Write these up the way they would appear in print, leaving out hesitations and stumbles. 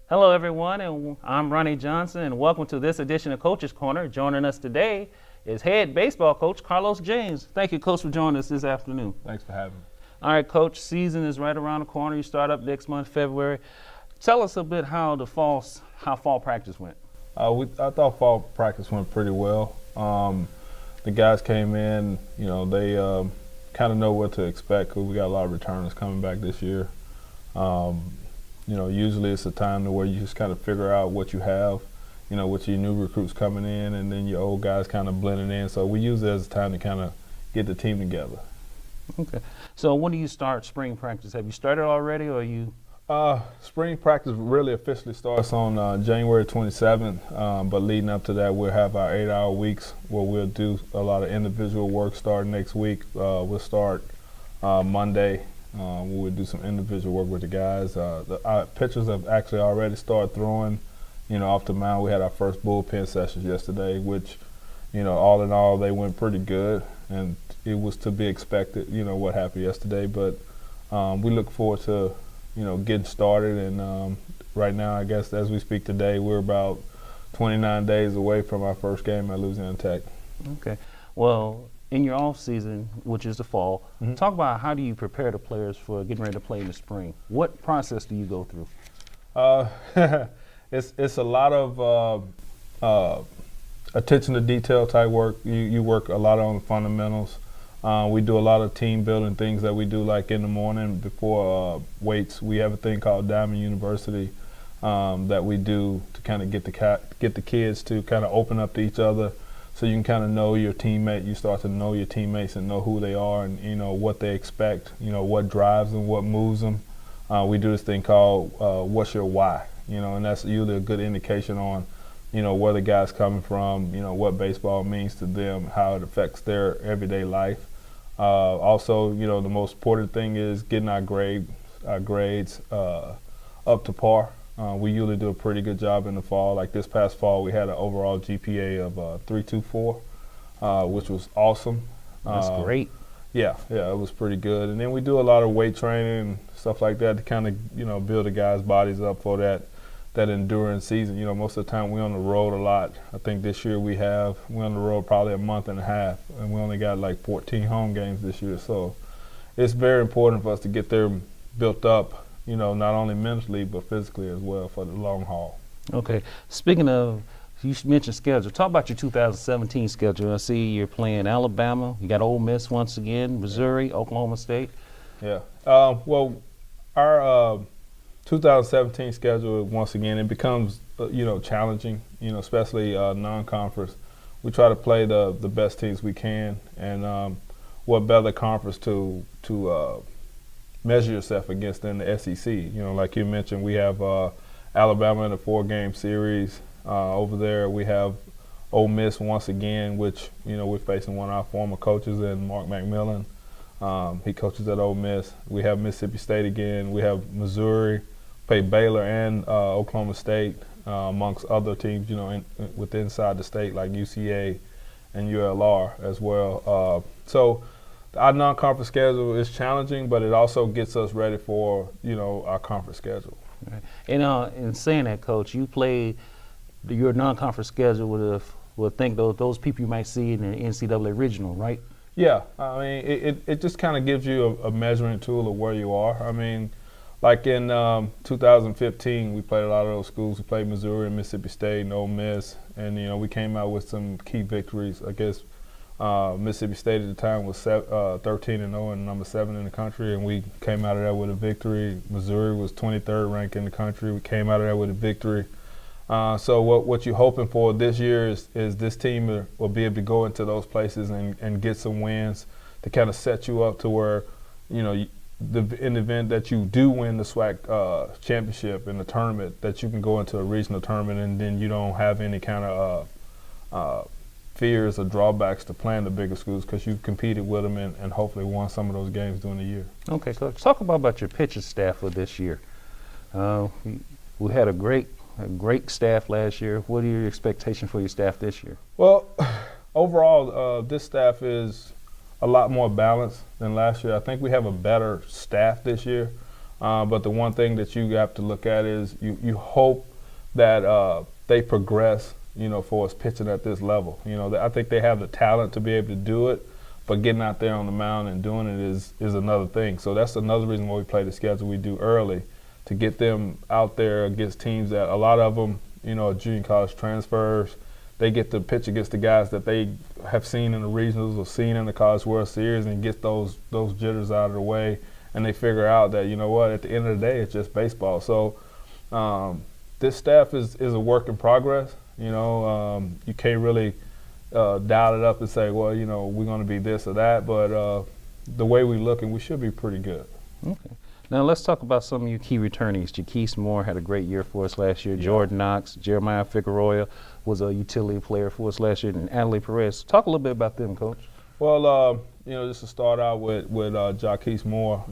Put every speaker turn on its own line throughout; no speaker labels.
Hello, everyone, and I'm Ronnie Johnson, and welcome to this edition of Coach's Corner. Joining us today is head baseball coach Carlos James. Thank you, Coach, for joining us this afternoon.
Thanks for having me.
All right, Coach, season is right around the corner. You start up next month, February. Tell us a bit how fall practice went.
I thought fall practice went pretty well. The guys came in, they kind of know what to expect because we got a lot of returners coming back this year. Usually it's a time to where you just kind of figure out what you have, with your new recruits coming in and then your old guys kind of blending in. So we use it as a time to kind of get the team together.
Okay. So when do you start spring practice? Have you started already, or you?
Spring practice really officially starts on January 27th, but leading up to that, we'll have our 8-hour weeks where we'll do a lot of individual work starting next week. We'll start Monday. We'll do some individual work with the guys. Our pitchers have actually already started throwing, off the mound. We had our first bullpen sessions yesterday, which, all in all, they went pretty good, and it was to be expected, what happened yesterday. But we look forward to, getting started. And right now, I guess as we speak today, we're about 29 days away from our first game at Louisiana Tech.
Okay. Well, in your off season, which is the fall, talk about how do you prepare the players for getting ready to play in the spring? What process do you go through?
It's a lot of attention to detail type work. You work a lot on the fundamentals. We do a lot of team building things that we do, like in the morning before weights. We have a thing called Diamond University that we do to kind of get the kids to kind of open up to each other, so you can kind of know your teammate. You start to know your teammates and know who they are and what they expect. What drives them, what moves them. We do this thing called "What's Your Why?" And that's usually a good indication on where the guy's coming from, what baseball means to them, how it affects their everyday life. Also, the most important thing is getting our grades up to par. We usually do a pretty good job in the fall. Like this past fall, we had an overall GPA of 3.24, which was awesome.
That's great.
Yeah, it was pretty good. And then we do a lot of weight training and stuff like that to kind of, build the guys' bodies up for that endurance season. Most of the time we're on the road a lot. I think this year we're on the road probably a month and a half, and we only got like 14 home games this year. So it's very important for us to get them built up, not only mentally but physically as well for the long haul.
Okay. Speaking of, you mentioned schedule. Talk about your 2017 schedule. I see you're playing Alabama. You got Ole Miss once again, Missouri, Oklahoma State.
Yeah. Well, our 2017 schedule, once again, it becomes challenging, especially non-conference. We try to play the best teams we can, and what better conference to measure yourself against than the SEC. Like you mentioned, we have Alabama in a 4-game series. Over there we have Ole Miss once again, which we're facing one of our former coaches in Mark McMillan. He coaches at Ole Miss. We have Mississippi State again. We have Missouri, play Baylor and Oklahoma State, amongst other teams, inside the state like UCA and ULR as well. So our non-conference schedule is challenging, but it also gets us ready for, our conference schedule.
Right. And in saying that, Coach, you played your non-conference schedule with those people you might see in the NCAA regional, right?
Yeah, I mean, it just kind of gives you a measuring tool of where you are. I mean, like in 2015, we played a lot of those schools. We played Missouri and Mississippi State and Ole Miss, and we came out with some key victories. I guess Mississippi State at the time was 13-0 and number 7 in the country, and we came out of that with a victory. Missouri was 23rd ranked in the country. We came out of that with a victory. So what you're hoping for this year is this team will be able to go into those places and get some wins to kind of set you up to where, in the event that you do win the SWAC championship in the tournament, that you can go into a regional tournament and then you don't have any kind of fears or drawbacks to playing the bigger schools because you've competed with them and hopefully won some of those games during the year.
Okay, Coach. Talk about your pitching staff for this year. We had a great staff last year. What are your expectations for your staff this year?
Well, overall, this staff is a lot more balanced than last year. I think we have a better staff this year. But the one thing that you have to look at is you hope that they progress, for us pitching at this level. I think they have the talent to be able to do it, but getting out there on the mound and doing it is another thing. So that's another reason why we play the schedule we do early, to get them out there against teams that a lot of them, junior college transfers. They get to pitch against the guys that they have seen in the regionals or seen in the College World Series and get those jitters out of the way. And they figure out that, at the end of the day, it's just baseball. So this staff is a work in progress. You can't really dial it up and say, well, we're going to be this or that. But the way we looking, we should be pretty good.
Okay. Now let's talk about some of your key returnees. Jaquise Moore had a great year for us last year.
Yeah.
Jordan Knox, Jeremiah Figueroa was a utility player for us last year, and Adley Perez. Talk a little bit about them, Coach.
Well, just to start out with Jaquise Moore,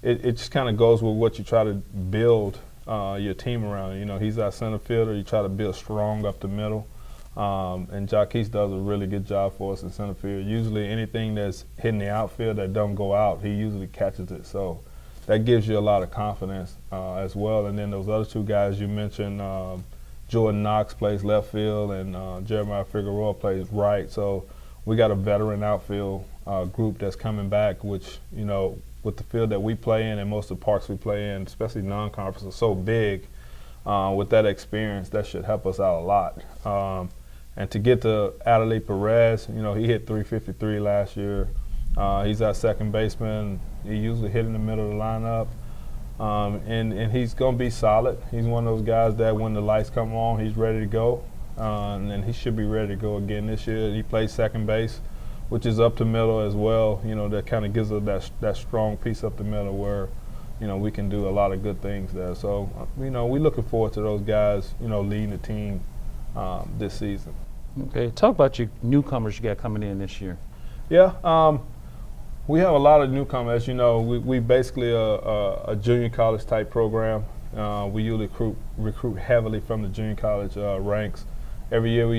it just kind of goes with what you try to build your team around. He's our center fielder. You try to build strong up the middle. And Jaquise does a really good job for us in center field. Usually anything that's hitting the outfield that don't go out, he usually catches it. So that gives you a lot of confidence as well. And then those other two guys you mentioned, Jordan Knox plays left field and Jeremiah Figueroa plays right. So we got a veteran outfield group that's coming back, which, with the field that we play in and most of the parks we play in, especially non-conference, are so big. With that experience, that should help us out a lot. And to get to Adley Perez, he hit .353 last year. He's our second baseman. He usually hit in the middle of the lineup. And he's going to be solid. He's one of those guys that when the lights come on, he's ready to go. And then he should be ready to go again this year. He plays second base, which is up the middle as well. That kind of gives us that strong piece up the middle where, we can do a lot of good things there. So, we're looking forward to those guys, leading the team this season.
Okay, talk about your newcomers you got coming in this year.
Yeah, we have a lot of newcomers. As you know, we basically a junior college type program. We usually recruit heavily from the junior college ranks. Every year we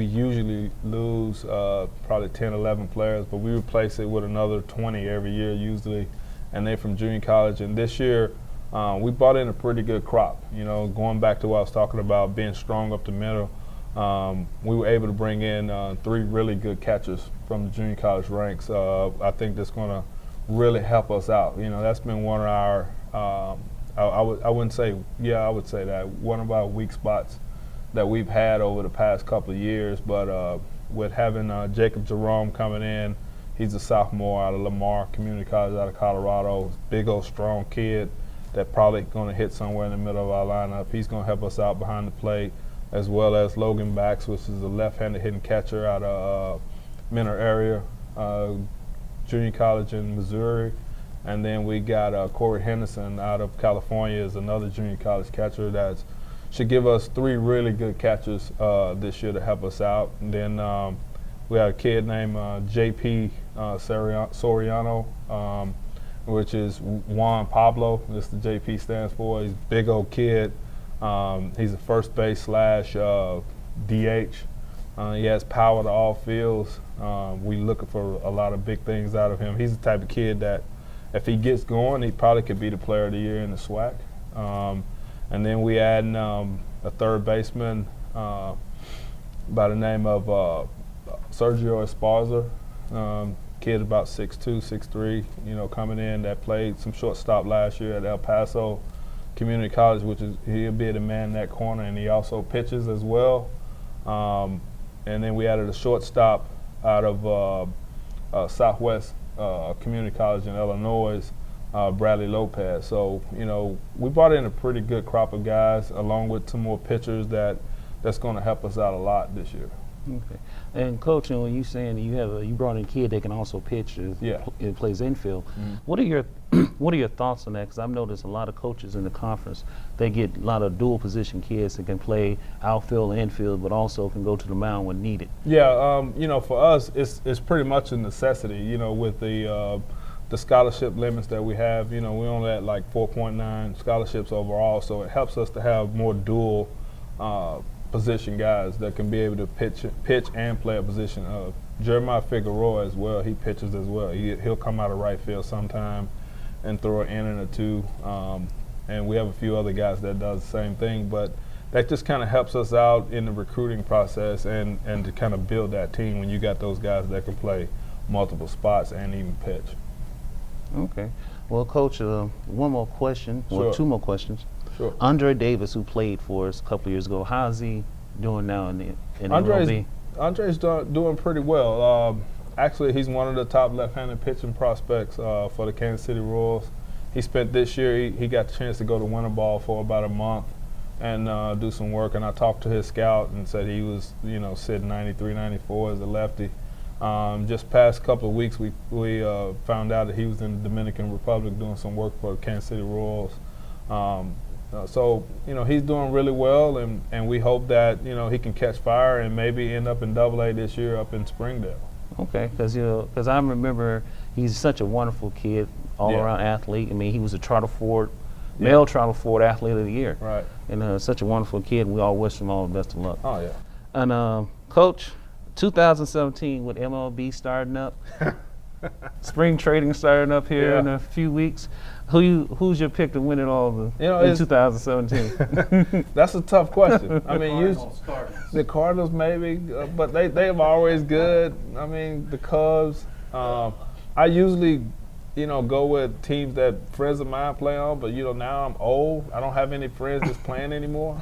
usually lose probably 10, 11 players, but we replace it with another 20 every year usually, and they're from junior college. And this year we brought in a pretty good crop. Going back to what I was talking about, being strong up the middle. We were able to bring in 3 really good catchers from the junior college ranks. I think that's going to really help us out. That's been one of our, I would say that, one of our weak spots that we've had over the past couple of years. But with having Jacob Jerome coming in, he's a sophomore out of Lamar Community College out of Colorado, big old strong kid that probably going to hit somewhere in the middle of our lineup. He's going to help us out behind the plate, as well as Logan Bax, which is a left-handed hitting catcher out of Menor area, junior college in Missouri. And then we got Corey Henderson out of California is another junior college catcher that should give us 3 really good catchers this year to help us out. And then we had a kid named JP Soriano, which is Juan Pablo. That's the JP stands for. He's a big old kid. He's a first base / DH. He has power to all fields. We're looking for a lot of big things out of him. He's the type of kid that if he gets going, he probably could be the player of the year in the SWAC. And then we add a third baseman by the name of Sergio Esparza. Kid about 6'2", 6'3", coming in that played some shortstop last year at El Paso Community College, which is he'll be the man in that corner, and he also pitches as well. And then we added a shortstop out of Southwest Community College in Illinois, Bradley Lopez. So we brought in a pretty good crop of guys, along with some more pitchers that's going to help us out a lot this year.
Okay. And Coach, when you saying you brought in a kid that can also pitch, it plays infield. Mm-hmm. What are your thoughts on that? Because I've noticed a lot of coaches in the conference, they get a lot of dual position kids that can play outfield and infield, but also can go to the mound when needed.
Yeah, for us, it's pretty much a necessity. With the scholarship limits that we have, we only at like 4.9 scholarships overall, so it helps us to have more dual position guys that can be able to pitch and play a position. Jeremiah Figueroa as well, he pitches as well. He'll come out of right field sometime, and throw an inning or two. And we have a few other guys that does the same thing, but that just kind of helps us out in the recruiting process and to kind of build that team when you got those guys that can play multiple spots and even pitch.
Okay. Well, Coach, one more question,
Sure.
or two more questions.
Sure.
Andre Davis, who played for us a couple of years ago, how is he doing now in MLB?
Andre's doing pretty well. Actually, he's one of the top left-handed pitching prospects for the Kansas City Royals. He spent this year, he got the chance to go to winter ball for about a month and do some work. And I talked to his scout and said he was, sitting 93, 94 as a lefty. Just past couple of weeks, we found out that he was in the Dominican Republic doing some work for the Kansas City Royals. So he's doing really well, and we hope that he can catch fire and maybe end up in Double-A this year up in Springdale.
Okay, because I remember he's such a wonderful kid, all-around athlete. I mean, he was a Trotter Ford, male Trotter Ford Athlete of the Year.
Right.
And such a wonderful kid. We all wish him all the best of luck.
Oh yeah.
And Coach, 2017 with MLB starting up, spring trading starting up here in a few weeks. Who's your pick to win it all in 2017?
That's a tough question. I mean, the Cardinals maybe, but they're always good. I mean, the Cubs. I usually, go with teams that friends of mine play on, but now I'm old. I don't have any friends that's playing anymore.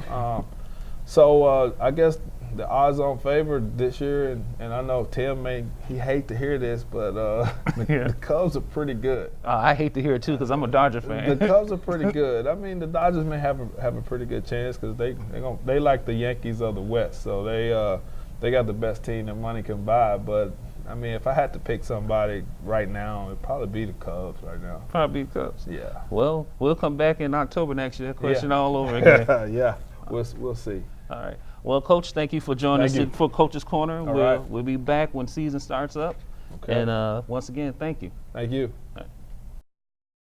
So I guess the odds-on favorite this year, and I know Tim he hate to hear this, but the Cubs are pretty good.
I hate to hear it too, because I'm a Dodger fan.
The Cubs are pretty good. I mean, the Dodgers may have a pretty good chance because they like the Yankees of the West, so they got the best team that money can buy. But I mean, if I had to pick somebody right now, it'd probably be the Cubs right now.
Probably the Cubs.
Yeah.
Well, we'll come back in October next year. Question all over again.
Yeah. We'll see.
All right. Well, Coach, thank you for joining us for Coach's Corner.
All right.
We'll be back when season starts up.
Okay.
And once again, thank you.
Thank you.
All right.